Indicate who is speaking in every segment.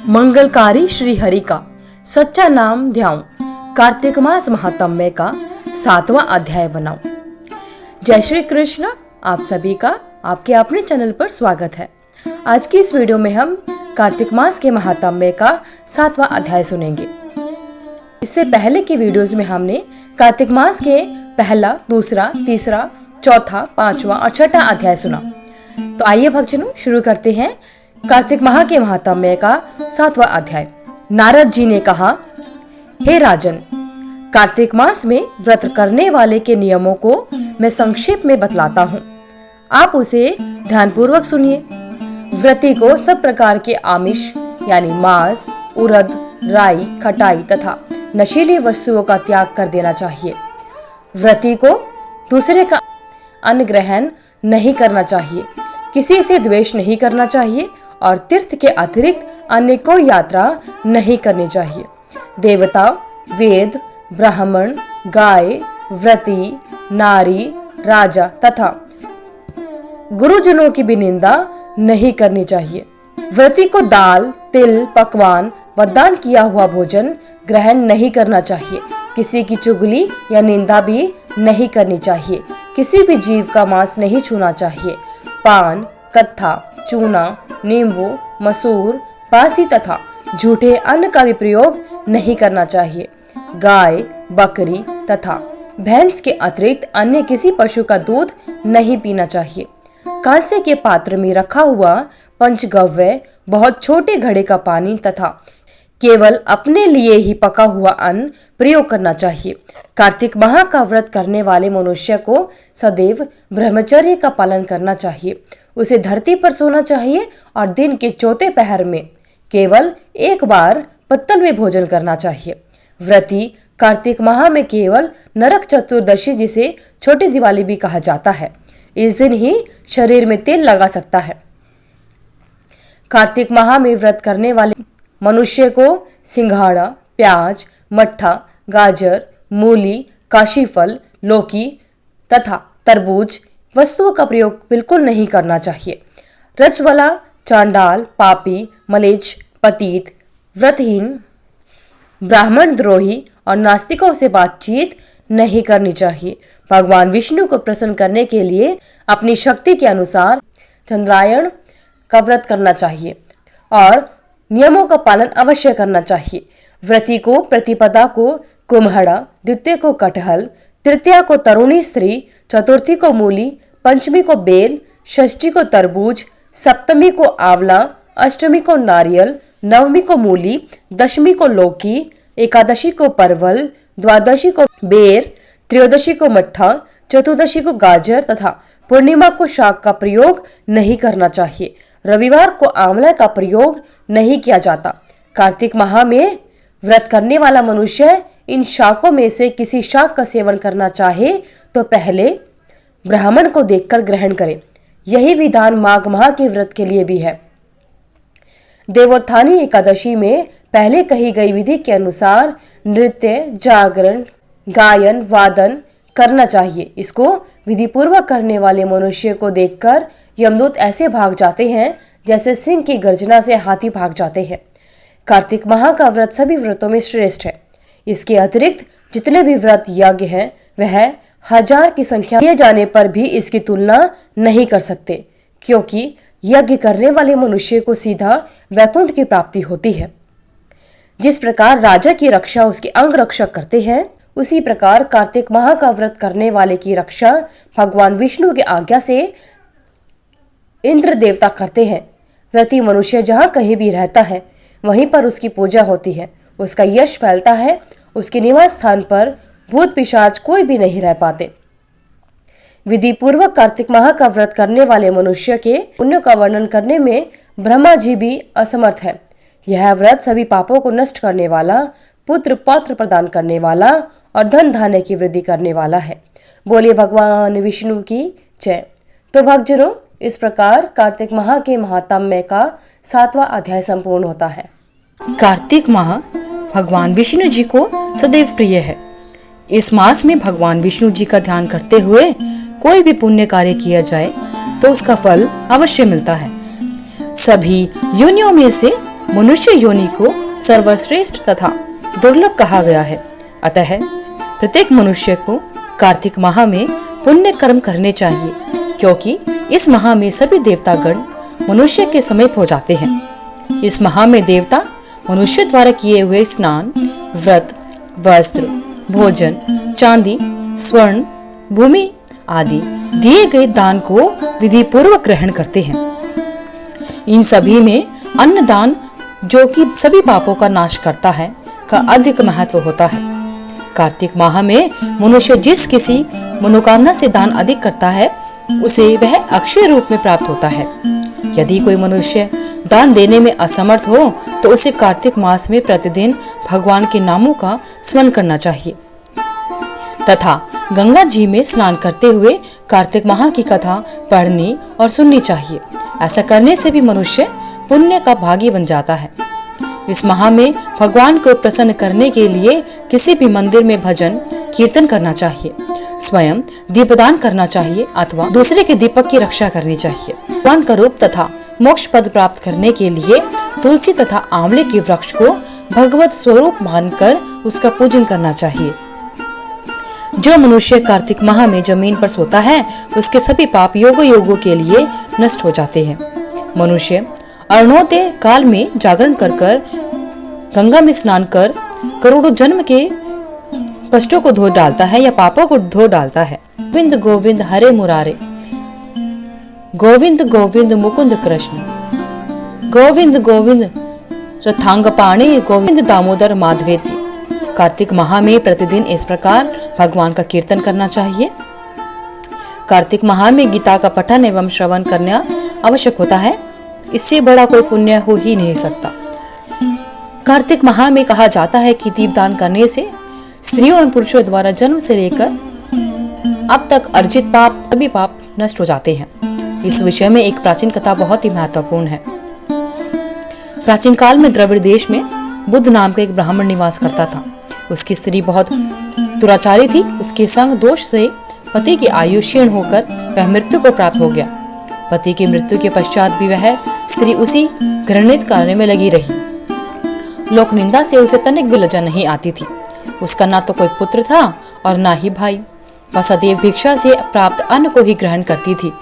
Speaker 1: मंगलकारी श्री हरि का सच्चा नाम ध्याऊं, कार्तिक मास महात्म्य का 7वां अध्याय बनाऊं। जय श्री कृष्ण। आप सभी का आपके अपने चैनल पर स्वागत है। आज की इस वीडियो में हम कार्तिक मास के महात्म्य का 7वां अध्याय सुनेंगे। इससे पहले की वीडियोस में हमने कार्तिक मास के पहला, दूसरा, तीसरा, चौथा, 5वां और 6वां अध्याय सुना। तो आइए भक्तजनों शुरू करते हैं कार्तिक माह के महात्म्य का 7वां अध्याय। नारद जी ने कहा, हे राजन, कार्तिक मास में व्रत करने वाले के नियमों को मैं संक्षेप में बतलाता हूँ, आप उसे ध्यानपूर्वक सुनिए। व्रती को सब प्रकार के आमिष यानी मांस, उड़द, राई, खटाई तथा नशीली वस्तुओं का त्याग कर देना चाहिए। व्रती को दूसरे का अन्न ग्रहण नहीं करना चाहिए, किसी से द्वेष नहीं करना चाहिए और तीर्थ के अतिरिक्त अन्य कोई यात्रा नहीं करनी चाहिए। देवता, वेद, ब्राह्मण, गाय, व्रती, नारी, राजा तथा गुरुजनों की भी निंदा नहीं करनी चाहिए। व्रती को दाल, तिल, पकवान व दान किया हुआ भोजन ग्रहण नहीं करना चाहिए। किसी की चुगली या निंदा भी नहीं करनी चाहिए। किसी भी जीव का मांस नहीं छूना चाहिए। पान, कत्था, चूना, नींबू, मसूर, बासी तथा झूठे अन्न का भी प्रयोग नहीं करना चाहिए। गाय, बकरी तथा भैंस के अतिरिक्त अन्य किसी पशु का दूध नहीं पीना चाहिए। कांसे के पात्र में रखा हुआ पंचगव्य, बहुत छोटे घड़े का पानी तथा केवल अपने लिए ही पका हुआ अन्न प्रयोग करना चाहिए। कार्तिक माह का व्रत करने वाले मनुष्य को सदैव ब्रह्मचर्य का पालन करना चाहिए। उसे धरती पर सोना चाहिए और दिन के चौथे पहर में केवल एक बार पत्तल में भोजन करना चाहिए। व्रती कार्तिक माह में केवल नरक चतुर्दशी, जिसे छोटी दिवाली भी कहा जाता है, इस दिन ही शरीर में तेल लगा सकता है। कार्तिक माह में व्रत करने वाले मनुष्य को सिंघाड़ा, प्याज, मट्ठा, गाजर, मूली, काशीफल, लौकी तथा तरबूज वस्तुओं का प्रयोग बिल्कुल नहीं करना चाहिए। रजवाला, चांडाल, पापी, मलेच्छ, पतित, व्रतहीन, ब्राह्मण द्रोही और नास्तिकों से बातचीत नहीं करनी चाहिए। भगवान विष्णु को प्रसन्न करने के लिए अपनी शक्ति के अनुसार चंद्रायण का व्रत करना चाहिए और नियमों का पालन अवश्य करना चाहिए। व्रती को प्रतिपदा को कुम्हड़ा, द्वितीय को कटहल, तृतीया को तरुणी स्त्री, चतुर्थी को मूली, पंचमी को बेल, षष्ठी को तरबूज, सप्तमी को आंवला, अष्टमी को नारियल, नवमी को मूली, दशमी को लौकी, एकादशी को परवल, द्वादशी को बेर, त्रयोदशी को मट्ठा, चतुर्दशी को गाजर तथा पूर्णिमा को शाक का प्रयोग नहीं करना चाहिए। रविवार को आंवला का प्रयोग नहीं किया जाता। कार्तिक माह में व्रत करने वाला मनुष्य इन शाकों में से किसी शाक का सेवन करना चाहे तो पहले ब्राह्मण को देखकर ग्रहण करे। यही विधान माघ माह के व्रत के लिए भी है। देवोत्थानी एकादशी में पहले कही गई विधि के अनुसार नृत्य, जागरण, गायन, वादन करना चाहिए। इसको विधि पूर्वक करने वाले मनुष्य को देखकर यमदूत ऐसे भाग जाते हैं जैसे सिंह की गर्जना से हाथी भाग जाते हैं। कार्तिक माह का व्रत सभी व्रतों में श्रेष्ठ है। इसके अतिरिक्त जितने भी व्रत यज्ञ हैं वह 1000 की संख्या किए जाने पर भी इसकी तुलना नहीं कर सकते, क्योंकि यज्ञ करने वाले मनुष्य को सीधा वैकुंठ की प्राप्ति होती है। जिस प्रकार राजा की रक्षा उसके अंग रक्षक करते हैं, उसी प्रकार कार्तिक माह का व्रत करने वाले की रक्षा भगवान विष्णु की आज्ञा से इंद्र देवता करते हैं। व्रती मनुष्य जहाँ कहीं भी रहता है वहीं पर उसकी पूजा होती है, उसका यश फैलता है। उसके निवास स्थान पर भूत पिशाच कोई भी नहीं रह पाते। विधि पूर्वक कार्तिक माह का व्रत करने वाले मनुष्य के पुण्य का वर्णन करने में ब्रह्मा जी भी असमर्थ है। यह व्रत सभी पापों को नष्ट करने वाला, पुत्र पौत्र प्रदान करने वाला और धन धान्य की वृद्धि करने वाला है। बोलिए भगवान विष्णु की जय। तो भक्तजनों, इस प्रकार कार्तिक माह के महात्म्य का 7वां अध्याय संपूर्ण होता है। कार्तिक माह भगवान विष्णु जी को सदैव प्रिय है। इस मास में भगवान विष्णु जी का ध्यान करते हुए कोई भी पुण्य कार्य किया जाए तो उसका फल अवश्य मिलता है। सभी योनियों में से मनुष्य योनि को सर्वश्रेष्ठ तथा दुर्लभ कहा गया है। अतः प्रत्येक मनुष्य को कार्तिक माह में पुण्य कर्म करने चाहिए, क्योंकि इस माह में सभी देवतागण मनुष्य के समीप हो जाते हैं। इस माह में देवता मनुष्य द्वारा किए हुए स्नान, व्रत, वस्त्र, भोजन, चांदी, स्वर्ण, भूमि आदि दिए गए दान को विधि पूर्वक ग्रहण करते हैं। इन सभी में अन्न दान, जो कि सभी पापों का नाश करता है, का अधिक महत्व होता है। कार्तिक माह में मनुष्य जिस किसी मनोकामना से दान अधिक करता है, उसे वह अक्षय रूप में प्राप्त होता है। यदि कोई मनुष्य दान देने में असमर्थ हो तो उसे कार्तिक मास में प्रतिदिन भगवान के नामों का स्मरण करना चाहिए तथा गंगा जी में स्नान करते हुए कार्तिक माह की कथा पढ़नी और सुननी चाहिए। ऐसा करने से भी मनुष्य पुण्य का भागी बन जाता है। इस माह में भगवान को प्रसन्न करने के लिए किसी भी मंदिर में भजन कीर्तन करना चाहिए, स्वयं दीपदान करना चाहिए अथवा दूसरे के दीपक की रक्षा करनी चाहिए। भगवान का रूप तथा मोक्ष पद प्राप्त करने के लिए तुलसी तथा आंवले के वृक्ष को भगवत स्वरूप मानकर उसका पूजन करना चाहिए। जो मनुष्य कार्तिक माह में जमीन पर सोता है, उसके सभी पाप योगों योगों के लिए नष्ट हो जाते हैं। मनुष्य अरुणोदय काल में जागरण कर गंगा में स्नान कर करोड़ों जन्म के कष्टों को धो डालता है या पापों को धो डालता है। गोविंद गोविंद हरे मुरारे, गोविंद गोविंद मुकुंद कृष्ण, गोविंद गोविंद रथांगपाणि, गोविंद दामोदर माधवेति। कार्तिक माह में प्रतिदिन इस प्रकार भगवान का कीर्तन करना चाहिए। कार्तिक माह में गीता का पठन एवं श्रवण करना आवश्यक होता है। इससे बड़ा कोई पुण्य हो ही नहीं सकता। कार्तिक माह में कहा जाता है कि दीपदान करने से स्त्रियों एवं पुरुषों द्वारा जन्म से लेकर अब तक अर्जित पाप सभी पाप नष्ट हो जाते हैं। इस विषय में एक प्राचीन कथा बहुत ही महत्वपूर्ण है। प्राचीन काल में द्रविड़ देश में बुद्ध नाम का एक ब्राह्मण निवास करता था। उसकी स्त्री बहुत दुराचारी थी। उसके संग दोष से पति की आयु क्षीण होकर वह मृत्यु को प्राप्त हो गया। पति की मृत्यु के पश्चात भी वह स्त्री उसी घृणित कार्य में लगी रही। लोक निंदा से उसे तनिक भी लज्जा नहीं आती थी। उसका ना तो कोई पुत्र था और ना ही भाई। वह सदैव भिक्षा से प्राप्त अन्न को ही ग्रहण करती थी।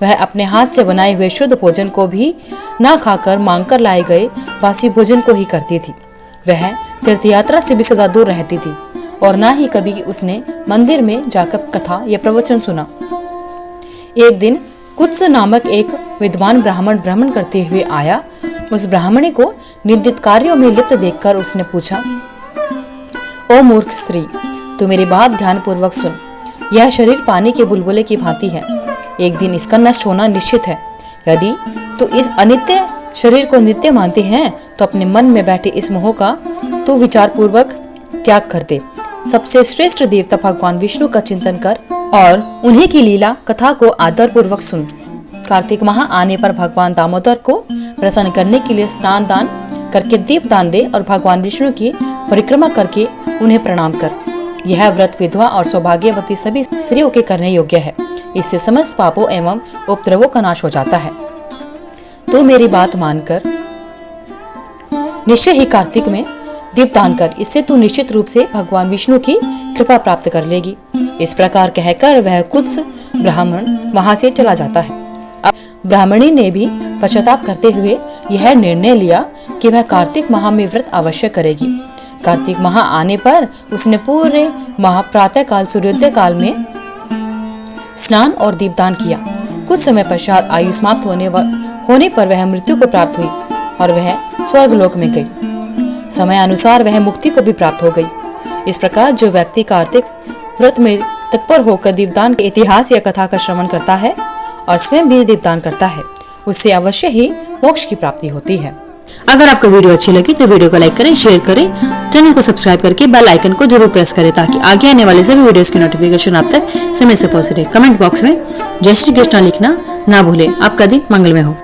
Speaker 1: वह अपने हाथ से बनाए हुए शुद्ध भोजन को भी ना खाकर मांगकर लाए गए बासी भोजन को ही करती थी। वह तीर्थ यात्रा से भी सदा दूर रहती थी और ना ही कभी उसने मंदिर में जाकर कथा या प्रवचन सुना। एक दिन कुत्स नामक एक विद्वान ब्राह्मण भ्रमण करते हुए आया। उस ब्राह्मणी को निंदित कार्यों में लिप्त देखकर उसने पूछा, ओ मूर्ख स्त्री, तू मेरी बात ध्यान पूर्वक सुन। यह शरीर पानी के बुलबुले की भांति है। एक दिन इसका नष्ट होना निश्चित है। यदि तू इस अनित्य शरीर को नित्य मानती है तो अपने मन में बैठे इस मोह का तू विचार पूर्वक त्याग कर दे। सबसे श्रेष्ठ देवता भगवान विष्णु का चिंतन कर और उन्हीं की लीला कथा को आदर पूर्वक सुन। कार्तिक माह आने पर भगवान दामोदर को प्रसन्न करने के लिए स्नान दान करके दीप दान दे और भगवान विष्णु की परिक्रमा करके उन्हें प्रणाम कर। यह व्रत विधवा और सौभाग्यवती सभी स्त्रियों के करने योग्य है। इससे समस्त पापों एवं उपद्रवों का नाश हो जाता है। तो मेरी बात मानकर निश्चय ही कार्तिक में दीपदान कर। इससे तू निश्चित रूप से भगवान विष्णु की कृपा प्राप्त कर लेगी। इस प्रकार कहकर वह कुत्स ब्राह्मण वहां से चला जाता है। अब ब्राह्मणी ने भी पश्चाताप करते हुए यह निर्णय लिया कि वह कार्तिक माह में व्रत अवश्य करेगी। कार्तिक माह आने पर उसने पूरे माह प्रातः काल सूर्योदय काल में स्नान और दीपदान किया। कुछ समय पश्चात आयु समाप्त होने पर वह मृत्यु को प्राप्त हुई और वह स्वर्गलोक में गई। समय अनुसार वह मुक्ति को भी प्राप्त हो गई। इस प्रकार जो व्यक्ति कार्तिक व्रत में तत्पर होकर दीपदान के इतिहास या कथा का श्रवण करता है और स्वयं भी दीपदान करता है, उससे अवश्य ही मोक्ष की प्राप्ति होती है।
Speaker 2: अगर आपको वीडियो अच्छी लगी तो वीडियो को लाइक करें, शेयर करें, चैनल को सब्सक्राइब करके बेल आइकन को जरूर प्रेस करें ताकि आगे आने वाले सभी वीडियोस की नोटिफिकेशन आप तक समय से पहुंच रहे। कमेंट बॉक्स में जय श्री कृष्ण लिखना ना भूलें। आपका दिन मंगलमय हो।